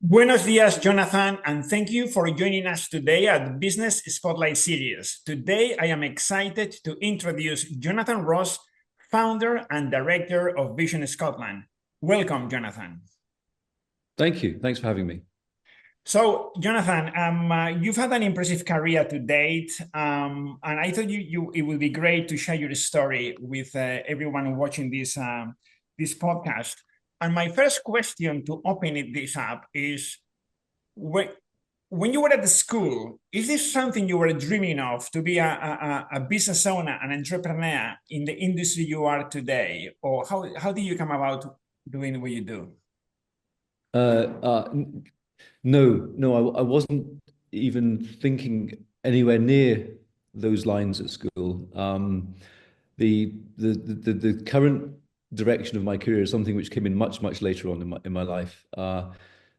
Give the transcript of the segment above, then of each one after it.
Buenos dias, Jonathan, and thank you for joining us today at Business Spotlight Series. Today, I am excited to introduce Jonathan Ross, founder and director of Vision Scotland. Welcome, Jonathan. Thank you. Thanks for having me. So, Jonathan, you've had an impressive career to date, and I thought it would be great to share your story with everyone watching this podcast. And my first question to this up is, when when you were at the school, is this something you were dreaming of to be a business owner, an entrepreneur in the industry you are today? Or how did you come about doing what you do? Uh, uh, n- no, I wasn't even thinking anywhere near those lines at school. The current direction of my career is something which came in much later on in my life.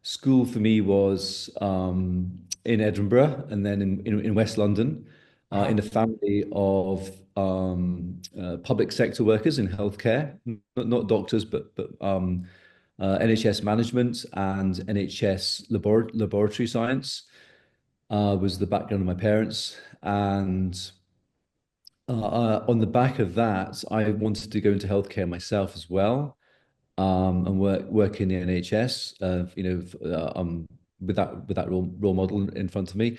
School for me was in Edinburgh and then in West London, in Uh-huh. a family of public sector workers in healthcare, not doctors, but NHS management and NHS laboratory science was the background of my parents. And on the back of that, I wanted to go into healthcare myself as well, and work in the NHS. With that role model in front of me.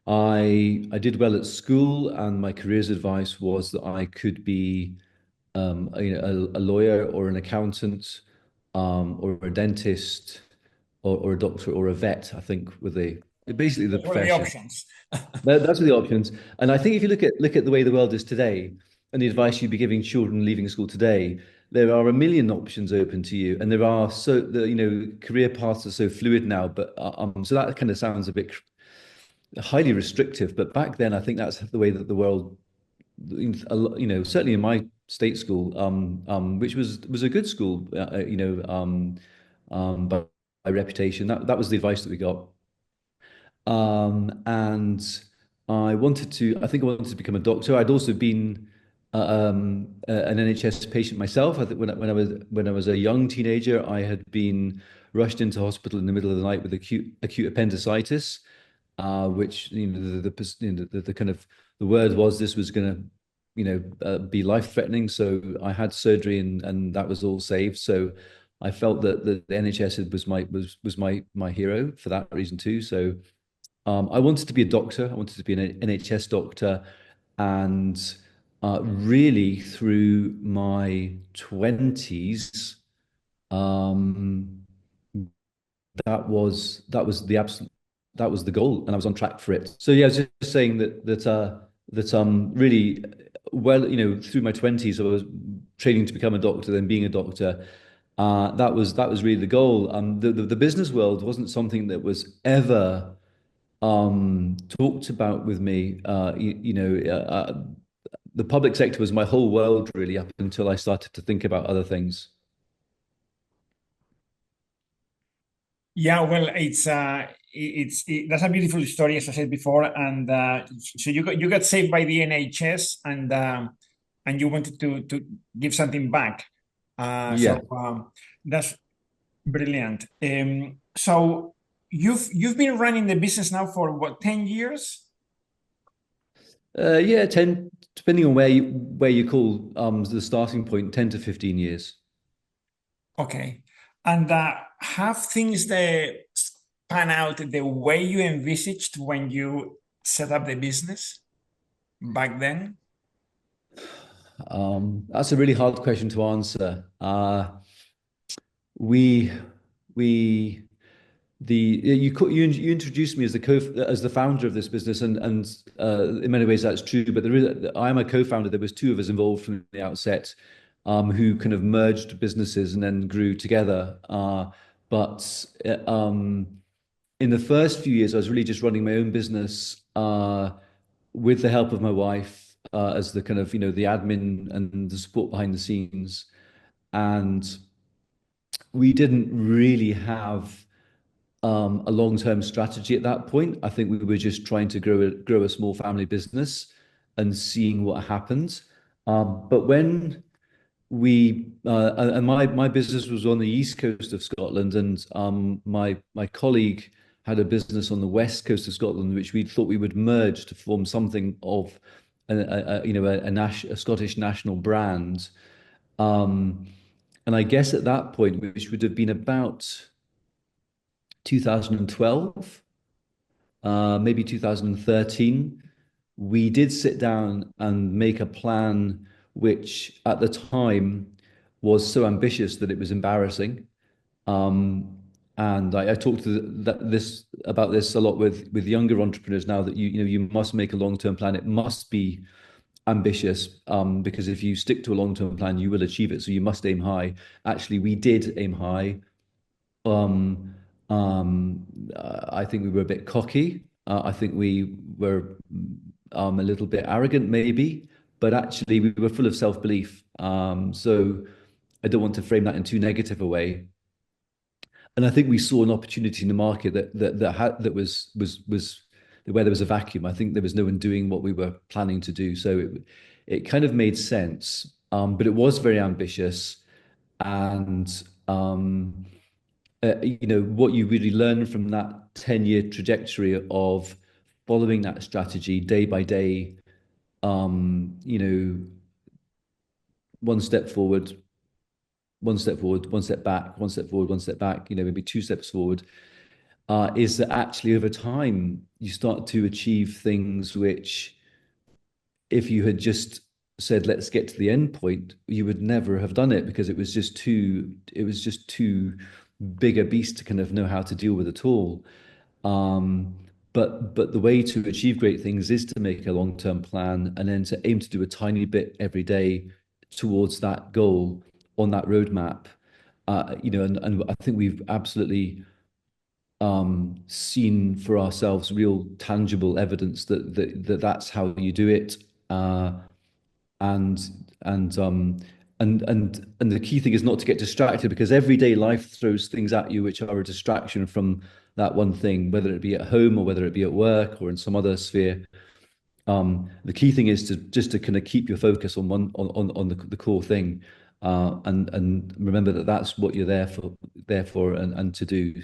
I did well at school, and my career's advice was that I could be a lawyer or an accountant, or a dentist, or a doctor or a vet, I think, were basically the What were the profession. options? Those are the options. And I think if you look at the way the world is today and the advice you'd be giving children leaving school today, there are a million options open to you. And there are career paths are so fluid now, but so that kind of sounds a bit highly restrictive. But back then, I think that's the way that the world, certainly in my state school, which was a good school, by reputation, that was the advice that we got. And I think I wanted to become a doctor. I'd also been an NHS patient myself. I think when I was a young teenager, I had been rushed into hospital in the middle of the night with acute appendicitis, which the kind of the word was this was going to be life threatening. So I had surgery, and that was all saved. So I felt that the NHS was my hero for that reason too. So I wanted to be a doctor. I wanted to be an NHS doctor, and really through my 20s, um, that was the absolute that was the goal, and I was on track for it. So yeah, I was just saying that really well, through my 20s, I was training to become a doctor, then being a doctor. That was really the goal. The business world wasn't something that was ever talked about with me. The public sector was my whole world really up until I started to think about other things. Yeah, well, that's a beautiful story, as I said before, and so you got saved by the NHS, and you wanted to give something back. Yeah. So that's brilliant. So you've been running the business now for what, 10 years? Yeah, 10, depending on where you call the starting point, 10 to 15 years. Okay. And have things pan out the way you envisaged when you set up the business back then? That's a really hard question to answer. We we you introduced me as the founder of this business, and in many ways that's true. But I am a co-founder. There was two of us involved from the outset, who kind of merged businesses and then grew together. But in the first few years, I was really just running my own business, with the help of my wife, as the kind of the admin and the support behind the scenes, and we didn't really have a long-term strategy at that point. I think we were just trying to grow a small family business and seeing what happened. But when and my business was on the east coast of Scotland, and my colleague had a business on the west coast of Scotland, which we thought we would merge to form something of a Scottish national brand. Um, and I guess at that point, which would have been about 2012, maybe 2013, we did sit down and make a plan, which at the time was so ambitious that it was embarrassing. Um, and I talk to this about this a lot with younger entrepreneurs now that you must make a long-term plan. It must be ambitious, because if you stick to a long-term plan, you will achieve it. So you must aim high. Actually, we did aim high. Um, I think we were a bit cocky. I think we were a little bit arrogant, maybe, but actually we were full of self-belief. So I don't want to frame that in too negative a way. And I think we saw an opportunity in the market that was where there was a vacuum. I think there was no one doing what we were planning to do. So it kind of made sense. But it was very ambitious, and what you really learn from that 10-year trajectory of following that strategy day by day, um, you know, one step forward, one step forward, one step back, one step forward, one step back, maybe two steps forward, is that actually over time you start to achieve things which, if you had just said let's get to the end point, you would never have done it, because it was just too big a beast to kind of know how to deal with at all. Um, but the way to achieve great things is to make a long-term plan and then to aim to do a tiny bit every day towards that goal on that roadmap. And I think we've absolutely seen for ourselves real tangible evidence that's how you do it. And and and the key thing is not to get distracted, because everyday life throws things at you which are a distraction from that one thing, whether it be at home or whether it be at work or in some other sphere. The key thing is to just to kind of keep your focus on on the core thing, and remember that that's what you're there for and to do.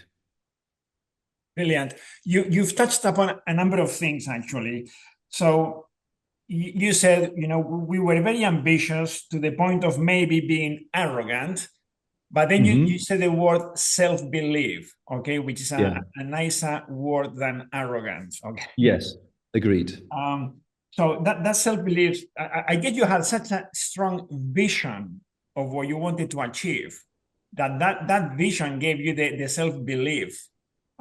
Brilliant. You've touched upon a number of things actually. So you said, we were very ambitious to the point of maybe being arrogant, but then you Hmm. said the word self-belief, okay, which is Yeah. a nicer word than arrogance, okay. Yes. Agreed. So that self-belief, I get you had such a strong vision of what you wanted to achieve, that vision gave you the self-belief.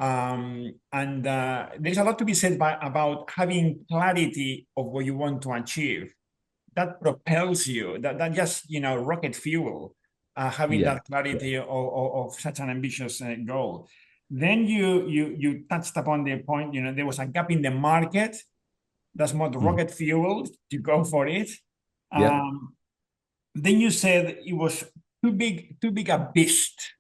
And there's a lot to be said about having clarity of what you want to achieve. That propels you, that just, rocket fuel, having Yeah. that clarity of such an ambitious goal. Then you touched upon the point, there was a gap in the market. That's more Mhm. rocket fuel to go for it. Yeah. Um, then you said it was too big a beast.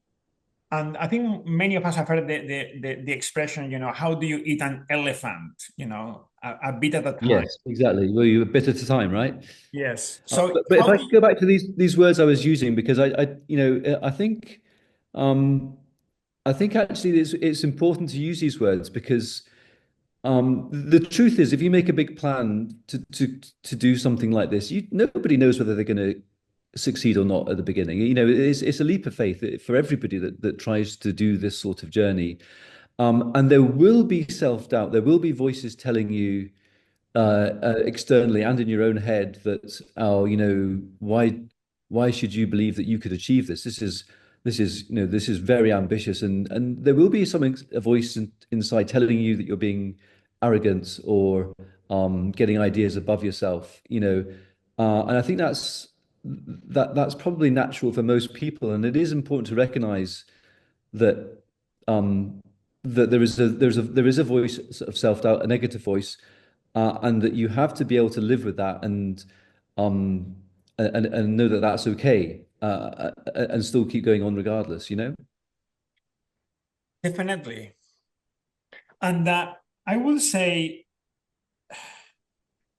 And I think many of us have heard the expression, how do you eat an elephant? A bit at a time. Yes, exactly. Well, you were a bit at a time, right? Yes. Uh, So but if how I do could you, go back to these words I was using, because I think, um, I think actually it's important to use these words, because the truth is, if you make a big plan to do something like this, nobody knows whether they're going to succeed or not at the beginning. It's a leap of faith for everybody that tries to do this sort of journey. And there will be self-doubt. There will be voices telling you externally and in your own head that, oh, why should you believe that you could achieve this? This is very ambitious, and there will be a voice inside telling you that you're being arrogant or getting ideas above yourself. And I think that's probably natural for most people, and it is important to recognize that um, that there is a voice of self-doubt, a negative voice, and that you have to be able to live with that, um and know that that's okay, and still keep going on regardless. definitely. And I will say,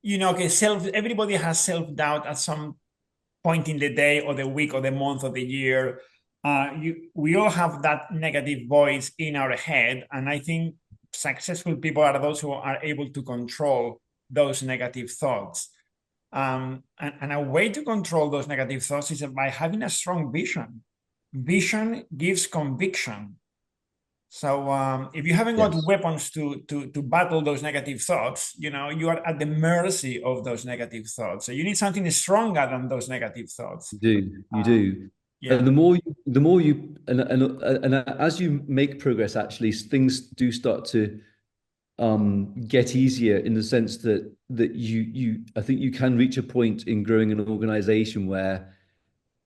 okay, everybody has self-doubt at some point in the day or the week or the month or the year. We all have that negative voice in our head, and I think successful people are those who are able to control those negative thoughts. And a way to control those negative thoughts is by having a strong vision. Vision gives conviction. So if you haven't got Yes. weapons to battle those negative thoughts, you are at the mercy of those negative thoughts. So you need something stronger than those negative thoughts. You do, you Uh, do. And yeah. the more you, and as you make progress, actually, things do start to get easier in the sense that I think you can reach a point in growing an organization where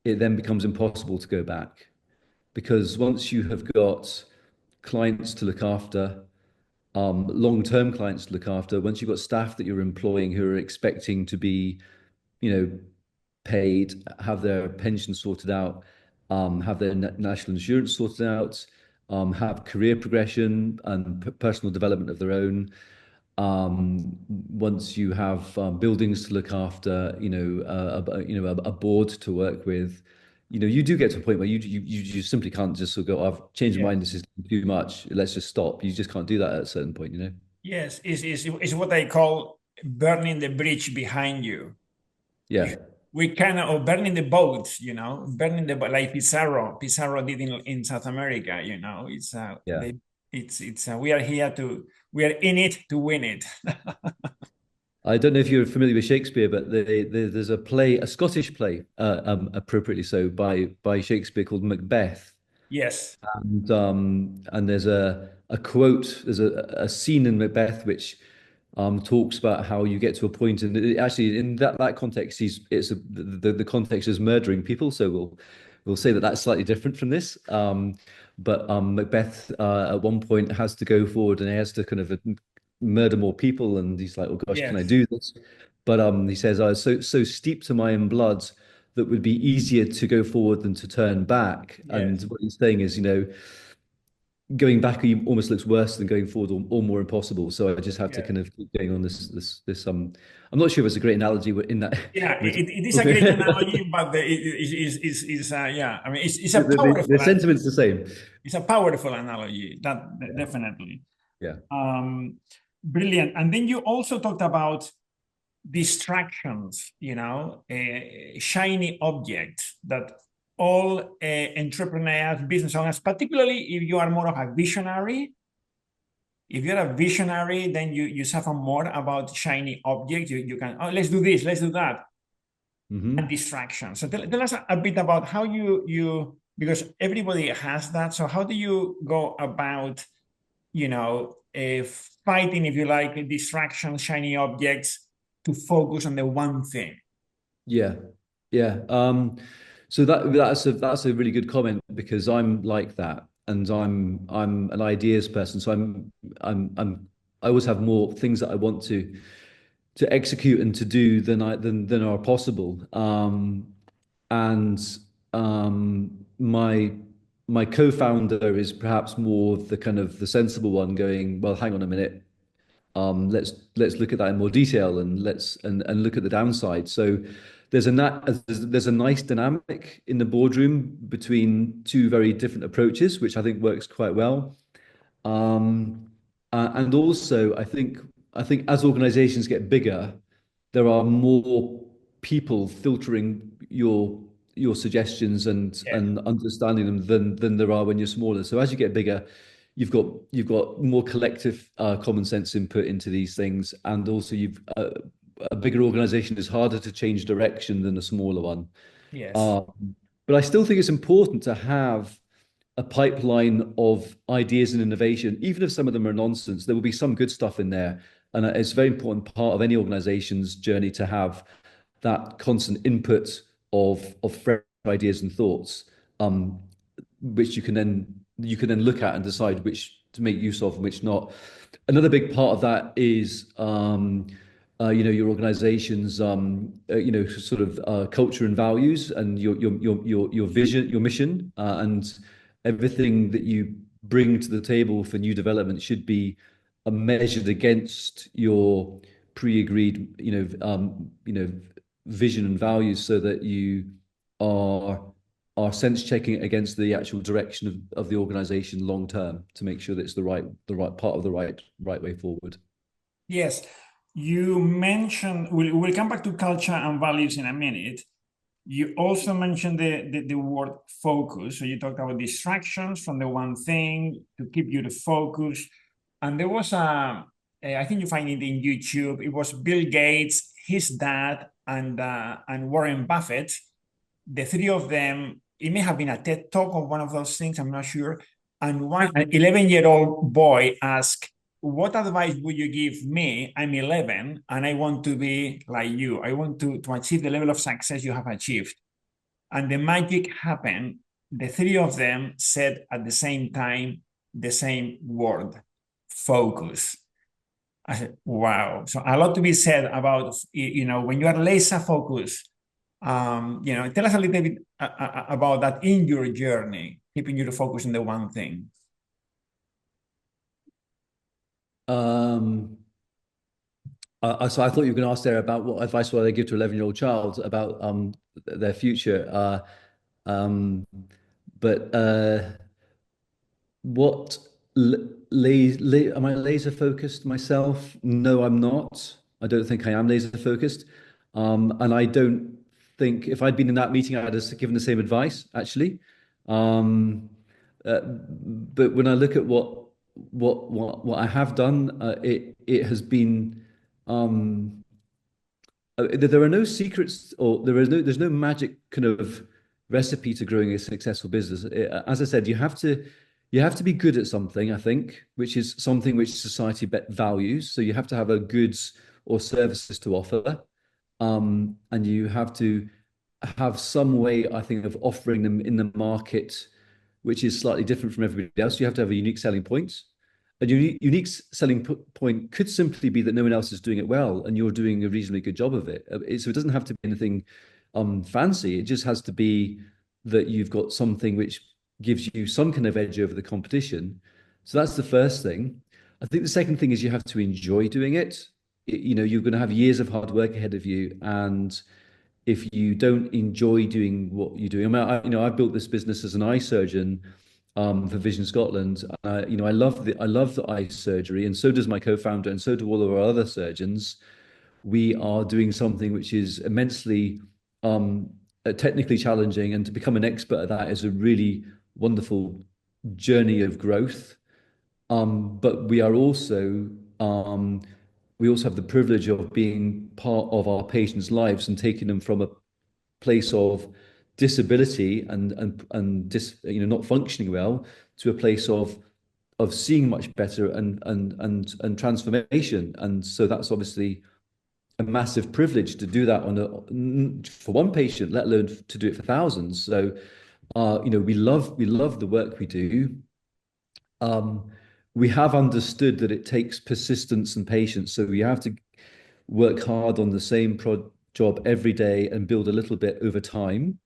it then becomes impossible to go back because once you have got clients to look after, long-term clients to look after, once you've got staff that you're employing who are expecting to be, you know, paid, have their pension sorted out, have their national insurance sorted out, have career progression and personal development of their own. Once you have buildings to look after, a board to work with, you do get to a point where you simply can't just sort of go, I've changed my Yeah. mind, this is too much, let's just stop. You just can't do that at a certain point. Yes. Is what I call burning the bridge behind you. Yeah, We kind of, or burning the boats, burning the like Pizarro did in South America. yeah. We are here we are in it to win it. I don't know if you're familiar with Shakespeare, but there's a play, a Scottish play, appropriately so, by Shakespeare called Macbeth. Yes. And there's a quote, there's a scene in Macbeth which talks about how you get to a point, and actually in that context, the context is murdering people. So we'll say that that's slightly different from this. But Macbeth at one point has to go forward and he has to kind of murder more people, and he's like, "Oh gosh, can I Yes. do this?" But he says, "I was so steeped to my own blood that would be easier to go forward than to turn back." And Yes. what he's saying is, going back almost looks worse than going forward, or more impossible. So I just have to Yeah. kind of keep going on this. I'm not sure if it's a great analogy in that. Yeah. With It is a great analogy, but yeah. I mean, it's a the powerful sentiment's the same. it's a powerful analogy. That Yeah, definitely. yeah, Um, Brilliant. And then you also talked about distractions, shiny objects that all entrepreneurs, business owners, particularly if you are more of a visionary, if you're a visionary, then you suffer more about shiny objects. You can, oh, let's do this, let's do that, and hmm distractions. So tell us a bit about how because everybody has that. So how do you go about, fighting, if you like, distractions, shiny objects, to focus on the one thing? yeah, yeah. So that's a really good comment because I'm like that, and I'm an ideas person. So I always have more things that I want to execute and to do than are possible. And my co-founder is perhaps more the kind of the sensible one, going, well, hang on a minute. Let's look at that in more detail, and let's look at the downside. So there's a nice dynamic in the boardroom between two very different approaches, which I think works quite well. Um, and also, I think as organizations get bigger, there are more people filtering your suggestions Yeah. and understanding them than there are when you're smaller. So as you get bigger, you've got more collective common sense input into these things, and also you've a bigger organization is harder to change direction than a smaller one. Yes. But I still think it's important to have a pipeline of ideas and innovation, even if some of them are nonsense. There will be some good stuff in there, and it's a very important part of any organization's journey to have that constant input of fresh ideas and thoughts, which you can then look at and decide which to make use of and which not. Another big part of that is your organization's sort of culture and values, and your vision, your mission, and everything that you bring to the table for new development should be measured against your pre-agreed, vision and values so that you are are sense checking it against the actual direction of the organization long term to make sure that it's the right part of the right way forward. Yes, you mentioned, we'll come back to culture and values in a minute. You also mentioned the word focus. So you talked about distractions from the one thing to keep you to focus. And there was I think you find it in YouTube. It was Bill Gates, his dad, and Warren Buffett. The three of them, it may have been a TED talk or one of those things, I'm not sure. And an 11-year-old boy asked, what advice would you give me? I'm 11 and I want to be like you. I want to achieve the level of success you have achieved. And the magic happened. The three of them said at the same time the same word, focus. I said, wow. So a lot to be said about, when you are laser focused, tell us a little bit about that in your journey, keeping you to focus on the one thing. Um, so I thought you were going to ask there about what advice would I give to an 11-year-old child about their future. Um, but what am I laser focused myself? No, I'm not. I don't think I am laser focused. And I don't think if I'd been in that meeting, I'd have given the same advice, actually. Um, but when I look at what I have done, it has been um, there are no secrets or there's no magic kind of recipe to growing a successful business. As I said, you have to be good at something, I think, which is something which society values. So you have to have a goods or services to offer, and you have to have some way, I think, of offering them in the market, which is slightly different from everybody else. You have to have a unique selling point. A unique selling point could simply be that no one else is doing it well, and you're doing a reasonably good job of it. So it doesn't have to be anything fancy. It just has to be that you've got something which gives you some kind of edge over the competition. So that's the first thing. I think the second thing is you have to enjoy doing it. You're going to have years of hard work ahead of you, and if you don't enjoy doing what you're doing, I built this business as an eye surgeon for Vision Scotland. I love the eye surgery, and so does my co-founder, and so do all of our other surgeons. We are doing something which is immensely technically challenging, and to become an expert at that is a really wonderful journey of growth. But we also have the privilege of being part of our patients' lives and taking them from a place of disability and not functioning well to a place of seeing much better and transformation. And so that's obviously a massive privilege to do that for one patient, let alone to do it for thousands. So we love the work we do. Um, we have understood that it takes persistence and patience. So we have to work hard on the same job every day and build a little bit over time.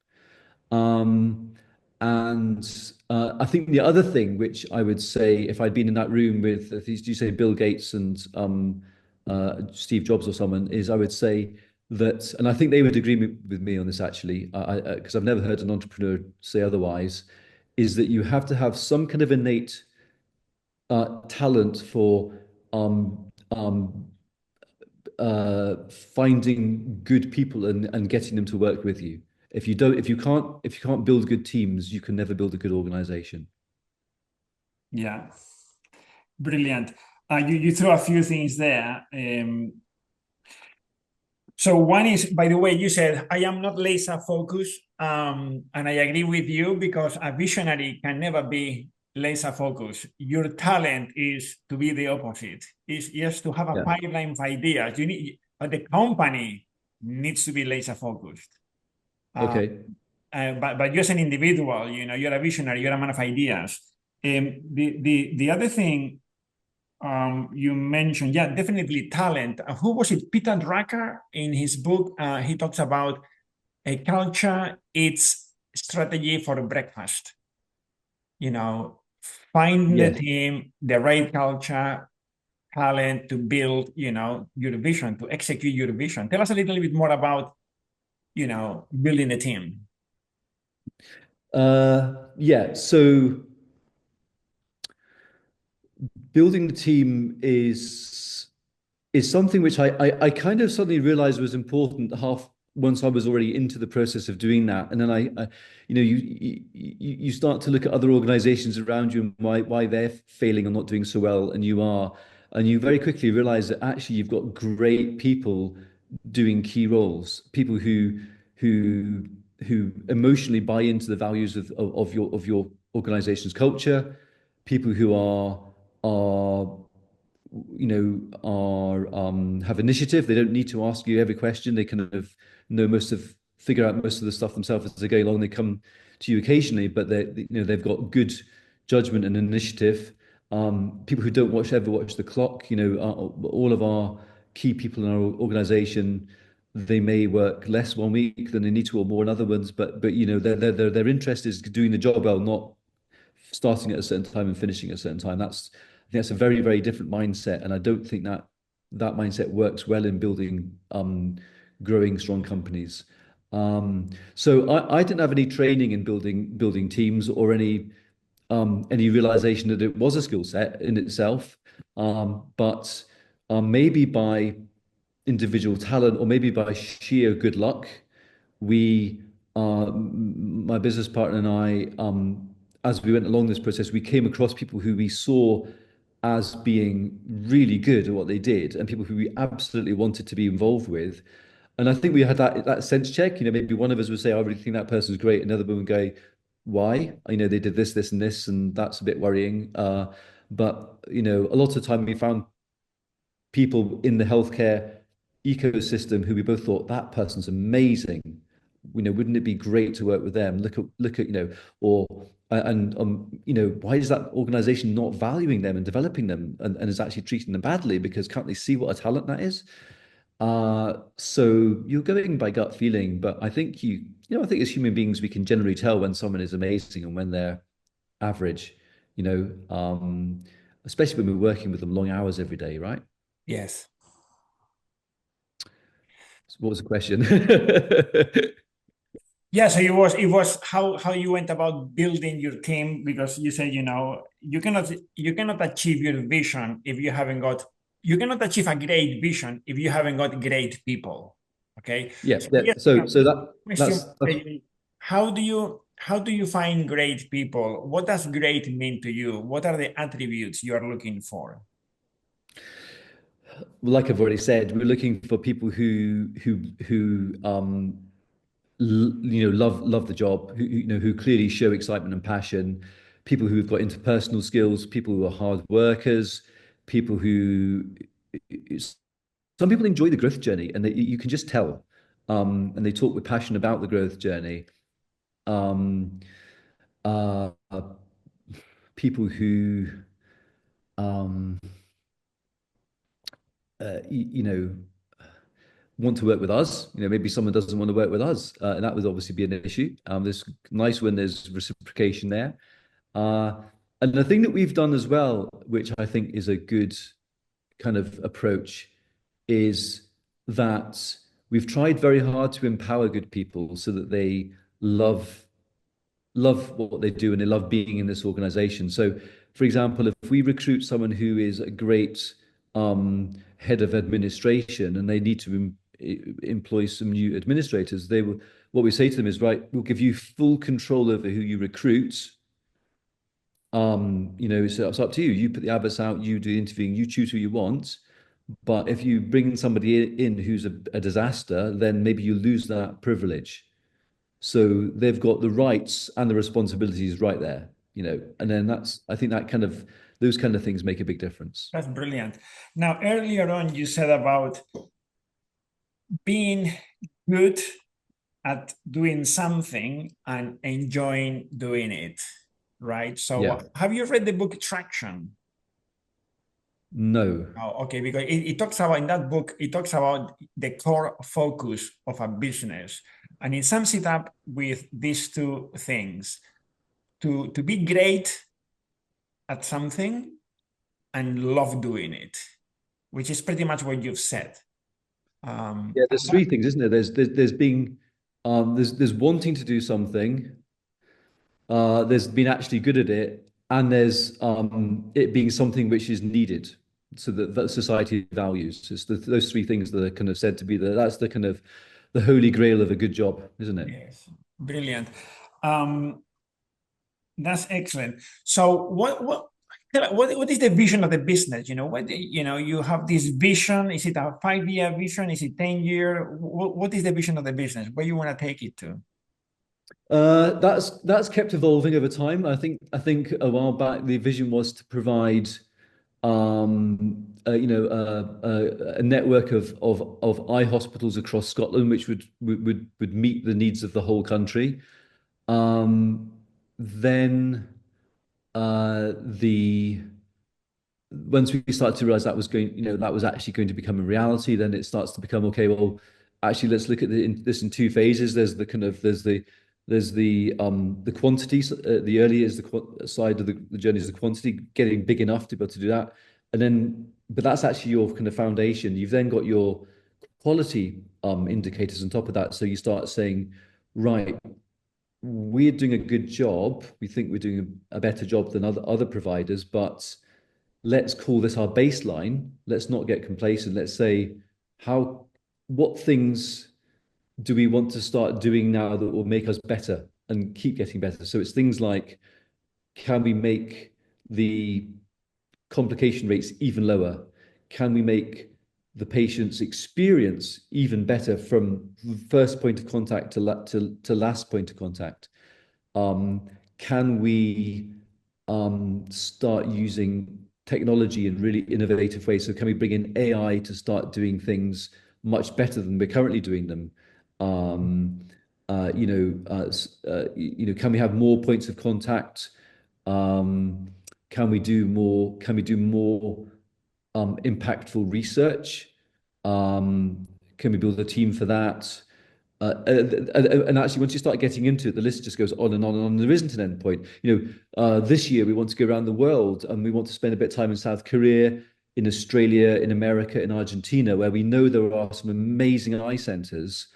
Um, and I think the other thing, which I would say, if I'd been in that room with, did you say Bill Gates and Steve Jobs or someone, is I would say that, and I think they would agree with me on this actually, because I've never heard an entrepreneur say otherwise, is that you have to have some kind of innate talent for finding good people and getting them to work with you. If you can't build good teams, you can never build a good organization. Yeah, brilliant. You throw a few things there. So one is, by the way, you said, I am not laser focused. And I agree with you because a visionary can never be laser focused. Your talent is to be the opposite. Is just to have a Yeah. pipeline of ideas. But the company needs to be laser focused. Uh, Okay. but you're an individual, you're a visionary, you're a man of ideas. The other thing you mentioned, yeah, definitely talent. Who was it? Peter Drucker in his book, he talks about a culture, it's strategy for breakfast. You know, find the Yes. team, the right culture, talent to build, your vision, to execute your vision. Tell us a little bit more about building a team? Yeah. So building the team is something which I kind of suddenly realized was important half once I was already into the process of doing that. And then you start to look at other organizations around you and why they're failing or not doing so well, and you are, and you very quickly realize that actually you've got great people doing key roles, people who who emotionally buy into the values of your organization's culture, people who are are have initiative. They don't need to ask you every question. They kind of know figure out most of the stuff themselves as they go along. They come to you occasionally, but they've got good judgment and initiative. People who don't ever watch the clock. All of our key people in our organization, they may work less one week than they need to, or more in other ones. But their interest is doing the job well, not starting at a certain time and finishing at a certain time. I think that's a very, very different mindset, and I don't think that mindset works well in building growing strong companies. So I didn't have any training in building teams or any realization that it was a skill set in itself, but maybe by individual talent or maybe by sheer good luck, we, my business partner and I, as we went along this process, we came across people who we saw as being really good at what they did and people who we absolutely wanted to be involved with. And I think we had that sense check. Maybe one of us would say, "I really think that person's great," another one would go, "Why? They did this, this, and this, and that's a bit worrying." But a lot of time we found people in the healthcare ecosystem who we both thought that person's amazing. Wouldn't it be great to work with them? Look at or and why is that organization not valuing them and developing them and is actually treating them badly because can't they see what a talent that is? So you're going by gut feeling, but I think I think as human beings we can generally tell when someone is amazing and when they're average. You know, especially when we're working with them long hours every day, right? Yes. What was the question? Yeah, so it was how you went about building your team, because you said, you cannot achieve your vision if you cannot achieve a great vision if you haven't got great people. Okay. Yeah, So yeah. yes, So question, that's how do you find great people? What does great mean to you? What are the attributes you are looking for? like I've already said, we're looking for people who love the job, who clearly show excitement and passion, people who've got interpersonal skills, people who are hard workers, people who some people enjoy the growth journey and you can just tell, and they talk with passion about the growth journey. Um, uh, People who um, want to work with us. Maybe someone doesn't want to work with us, and that would obviously be an issue. There's nice when there's reciprocation there. Uh, and the thing that we've done as well, which I think is a good kind of approach, is that we've tried very hard to empower good people so that they love love what they do and they love being in this organization. So, for example, if we recruit someone who is a great head of administration and they need to employ some new administrators, what we say to them is, right, we'll give you full control over who you recruit. So it's up to you. You put the adverts out, you do the interviewing, you choose who you want. But if you bring somebody in who's a disaster, then maybe you lose that privilege. So they've got the rights and the responsibilities right there, and then I think those kind of things make a big difference. That's brilliant. Now, earlier on, you said about being good at doing something and enjoying doing it, right? So, Yeah. have you read the book Traction? No. Oh, okay, because it talks about, in that book, it talks about the core focus of a business, and it sums it up with these two things: to be great at something and love doing it, which is pretty much what you've said. Yeah, And there's three things, isn't there? There's being there's wanting to do something, there's been actually good at it, and there's it being something which is needed, so that society values. It's those three things that are kind of said to be that's the kind of the holy grail of a good job, isn't it? Yes, brilliant. Um, that's excellent. So what is the vision of the business? You have this vision. Is it a 5-year vision? Is it 10-year? What is the vision of the business? Where you want to take it to? That's kept evolving over time. I think a while back the vision was to provide a network of eye hospitals across Scotland, which would meet the needs of the whole country. Then the once we started to realize that was that was actually going to become a reality, then it starts to become okay. Well, actually, let's look at this in two phases. There's the quantity. The early is side of the journey is the quantity, getting big enough to be able to do that, and then but that's actually your kind of foundation. You've then got your quality indicators on top of that. So you start saying, right, we're doing a good job. We think we're doing a better job than other providers, but let's call this our baseline. Let's not get complacent. Let's say, how, what things do we want to start doing now that will make us better and keep getting better? So it's things like, can we make the complication rates even lower? Can we make the patient's experience even better from first point of contact to last point of contact? Can we start using technology in really innovative ways? So can we bring in AI to start doing things much better than we're currently doing them? Um, can we have more points of contact? Can we do more? Can we do more impactful research? Can we build a team for that? And actually, once you start getting into it, the list just goes on and on and on. There isn't an end point. This year we want to go around the world and we want to spend a bit of time in South Korea, in Australia, in America, in Argentina, where we know there are some amazing eye centers.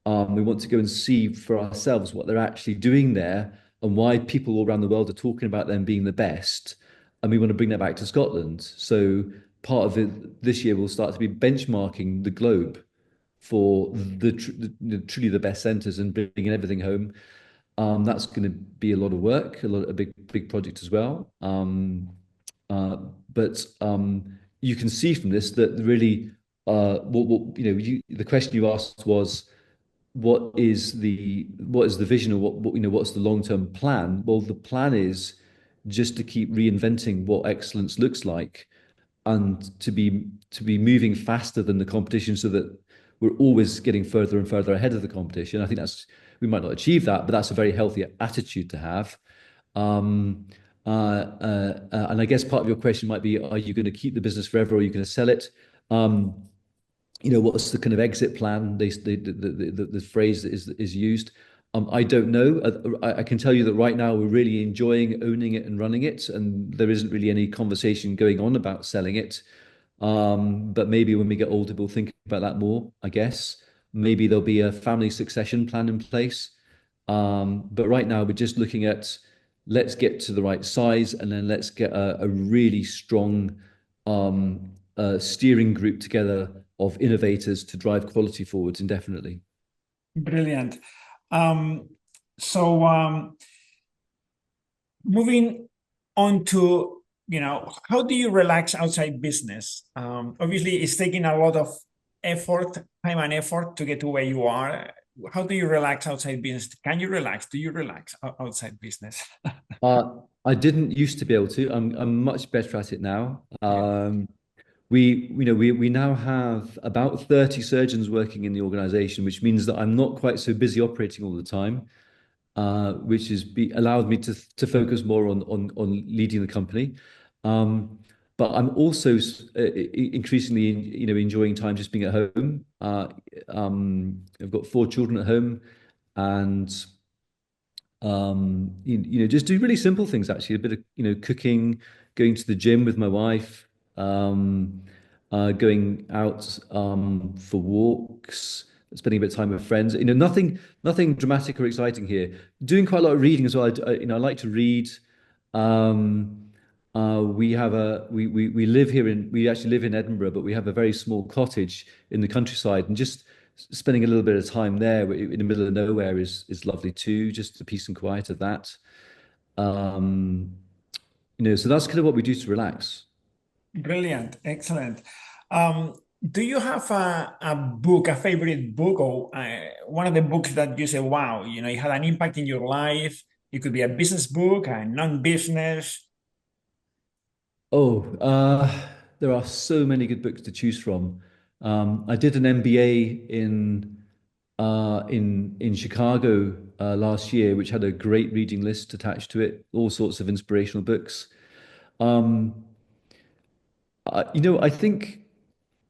We want to go and see for ourselves what they're actually doing there and why people all around the world are talking about them being the best. And we want to bring that back to Scotland. So part of it this year will start to be benchmarking the globe for truly the best centers and bringing everything home. That's going to be a lot of work, a big project as well. Uh, but you can see from this that really, the question you asked was, what is the vision, or what's the long-term plan? Well, the plan is just to keep reinventing what excellence looks like, and to be moving faster than the competition, so that we're always getting further and further ahead of the competition. I think we might not achieve that, but that's a very healthy attitude to have. Um, and I guess part of your question might be, are you going to keep the business forever, or are you going to sell it? Um, what's the kind of exit plan? The phrase that is used. I don't know. I can tell you that right now we're really enjoying owning it and running it, and there isn't really any conversation going on about selling it. But maybe when we get older, we'll think about that more, I guess. Maybe there'll be a family succession plan in place. But right now, we're just looking at, let's get to the right size, and then let's get a really strong steering group together of innovators to drive quality forwards indefinitely. Brilliant. Um, so moving on to, how do you relax outside business? Obviously, it's taking a lot of time and effort to get to where you are. How do you relax outside business? Can you relax? Do you relax outside business? I didn't used to be able to. I'm much better at it now. Yeah. We now have about 30 surgeons working in the organization, which means that I'm not quite so busy operating all the time, which has allowed me to focus more on leading the company. But I'm also increasingly, enjoying time just being at home. I've got 4 children at home, and just do really simple things, actually, a bit of cooking, going to the gym with my wife, going out for walks, spending a bit of time with friends. Nothing dramatic or exciting here. Doing quite a lot of reading as well. I like to read. Um, we live here we actually live in Edinburgh, but we have a very small cottage in the countryside, and just spending a little bit of time there in the middle of nowhere is lovely too. Just the peace and quiet of that. Um, so that's kind of what we do to relax. Brilliant, excellent. Um, do you have a book, a favorite book, or one of the books that you say, wow, it had an impact in your life? It could be a business book, a non-business. Oh, there are so many good books to choose from. I did an MBA in Chicago last year, which had a great reading list attached to it, all sorts of inspirational books. Um, I think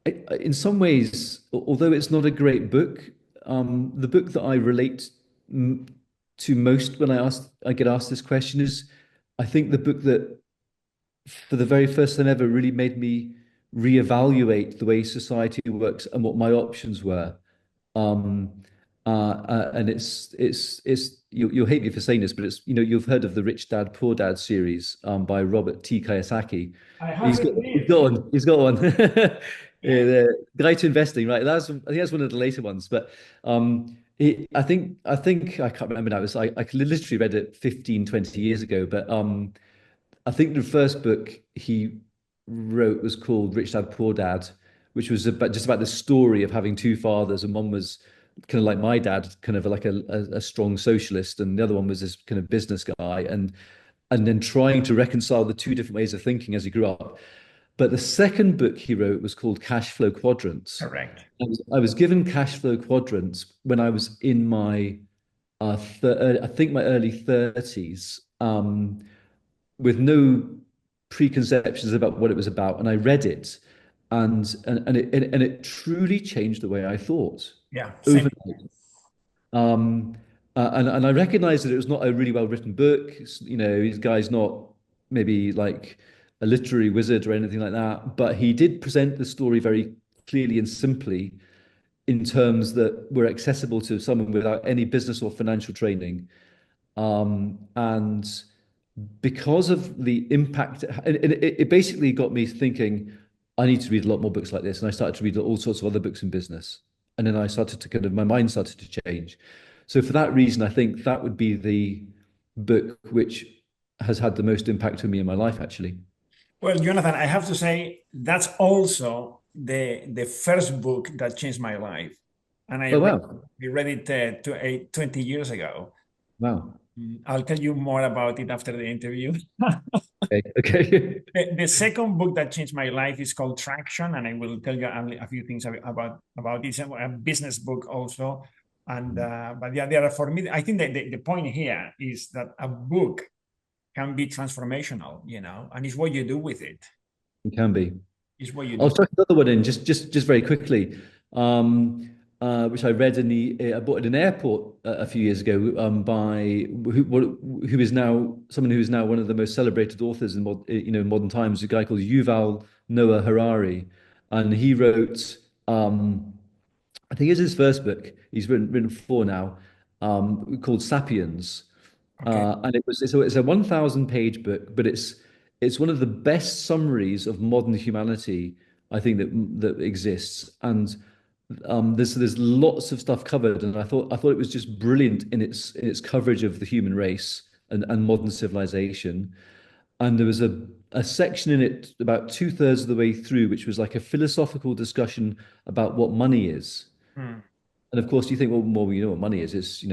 in some ways, although it's not a great book, the book that I relate m to most when I get asked this question is, I think the book that for the very first time ever really made me reevaluate the way society works and what my options were. Um, and you'll hate me for saying this, but it's you've heard of the Rich Dad Poor Dad series by Robert T. Kiyosaki. I have it He's here. got one. He's got one. Yeah, The Guide to Investing, right? I think that's one of the later ones. But I think I can't remember now. I literally read it 15, 20 years ago. But I think the first book he wrote was called Rich Dad Poor Dad, which was just about the story of having two fathers, and one was kind of like my dad, kind of like a strong socialist, and the other one was this kind of business guy, and then trying to reconcile the two different ways of thinking as he grew up. But the second book he wrote was called Cash Flow Quadrants. correct. I was given cash flow quadrants when I was in my I think my early 30s. With no preconceptions about what it was about, and I read it, and it truly changed the way I thought Yeah, same. overnight. Um, and I recognized that it was not a really well written book. This guy's not maybe like a literary wizard or anything like that, but he did present the story very clearly and simply in terms that were accessible to someone without any business or financial training. And because of the impact, and it basically got me thinking, I need to read a lot more books like this. And I started to read all sorts of other books in business. And then I started to my mind started to change. So for that reason, I think that would be the book which has had the most impact on me in my life, actually. Well, Jonathan, I have to say that's also the first book that changed my life, and Oh, wow. I read it 20 years ago. Wow. I'll tell you more about it after the interview. Okay. Okay. The second book that changed my life is called Traction, and I will tell you a few things about it. It's a business book also, and but yeah, there are for me. I think that the point here is that a book can be transformational, and it's what you do with it. It can be. It's what you I'll do. chuck another one in just very quickly, which I read I bought at an airport a few years ago by who is now someone who is now one of the most celebrated authors in modern times, a guy called Yuval Noah Harari, and he wrote I think it's his first book. He's written four now, called Sapiens. Okay. And it's a 1,000 page book, but it's one of the best summaries of modern humanity I think that exists. And there's lots of stuff covered, and I thought it was just brilliant in its coverage of the human race and modern civilization. And there was a section in it about two-thirds of the way through, which was like a philosophical discussion about what money is. Hmm. And of course, you think, well, you know what money is? It's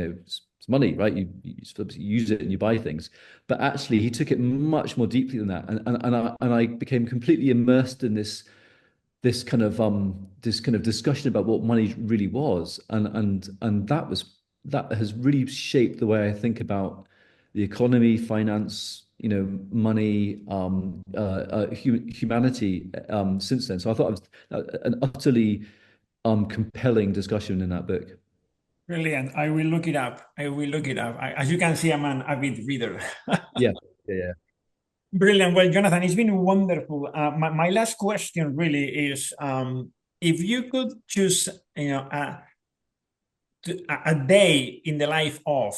money, right? You use it and you buy things. But actually, he took it much more deeply than that, and I became completely immersed in this kind of discussion about what money really was, and that has really shaped the way I think about the economy, finance, money, humanity since then. So I thought it was an utterly compelling discussion in that book. Brilliant. I will look it up. I will look it up. As you can see, I'm an avid reader. Yeah, yeah, yeah. Brilliant. Well, Jonathan, it's been wonderful. My last question really is, if you could choose, a day in the life of,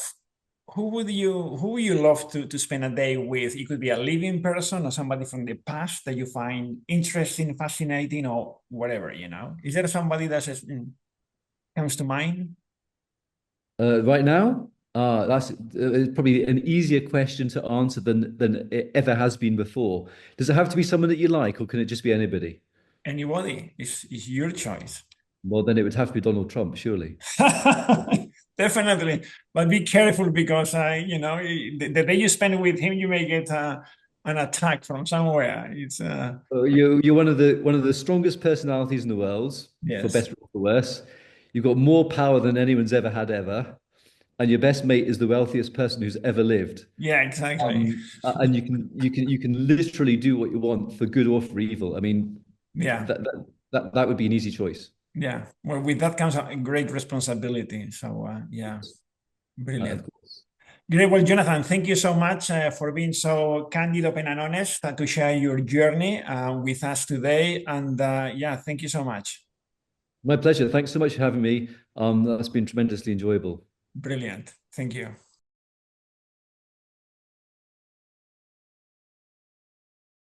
who would you love to spend a day with? It could be a living person or somebody from the past that you find interesting, fascinating, or whatever, you know. Is there somebody that says, comes to mind? Right now, that's probably an easier question to answer than it ever has been before. Does it have to be someone that you like, or can it just be anybody? Anybody is your choice. Well, then it would have to be Donald Trump, surely. Definitely, but be careful because the day you spend with him, you may get an attack from somewhere. It's You're one of the strongest personalities in the world, for yes, better or for worse. You've got more power than anyone's ever had ever, and your best mate is the wealthiest person who's ever lived. yeah, exactly, And you can literally do what you want for good or for evil. I mean, yeah, that would be an easy choice. yeah. Well, with that comes a great responsibility. So yeah, Of brilliant. course. Great. Well, Jonathan, thank you so much for being so candid, open, and honest to share your journey with us today. And yeah, thank you so much. My pleasure. Thanks so much for having me. That's been tremendously enjoyable. Brilliant. Thank you.